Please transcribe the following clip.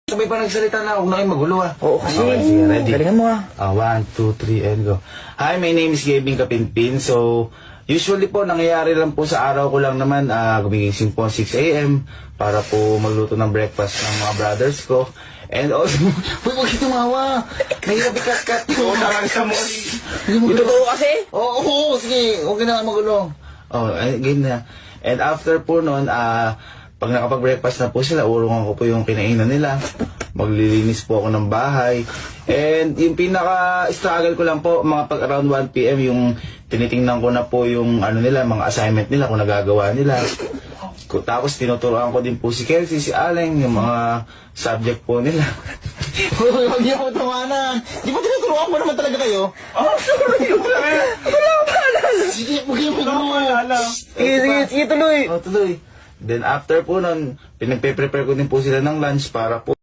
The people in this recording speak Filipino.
Sabay pa nagsalita na, huwag na kayo magulo ah. Oo, kasi. Okay, sige, ready. Galingan mo ah. 1, 2, 3, and go. Hi, my name is Gavin Kapinpin. So, usually po, nangyayari lang po sa araw ko lang naman, gumigising po 6 a.m. para po magluto ng breakfast ng mga brothers ko. And also, huwag tumawa. Mahirap ikat-kat. Oo, nakakita mo. Ito to kasi. Oo, sige, huwag na magulo. Oh, game na. And after po nun, pag nakapag-breakfast na po sila, urungan ko po yung kinainan nila. Maglilinis po ako ng bahay. And yung pinaka-struggle ko lang po, mga pag around 1 p.m, yung tinitingnan ko na po yung ano nila, mga assignment nila, kung nagagawa nila. Tapos tinuturuan ko din po si Kelsey, si Aleng, yung mga subject po nila. Huwag niyo po tumanan. Di ba tinuturuan mo naman talaga kayo? Sorry. Wala akong paalala. Sige, huwag niyo po tumanan. Sige, tuloy. Tuloy. Then after po nun, pinagpe-prepare ko din po sila ng lunch para po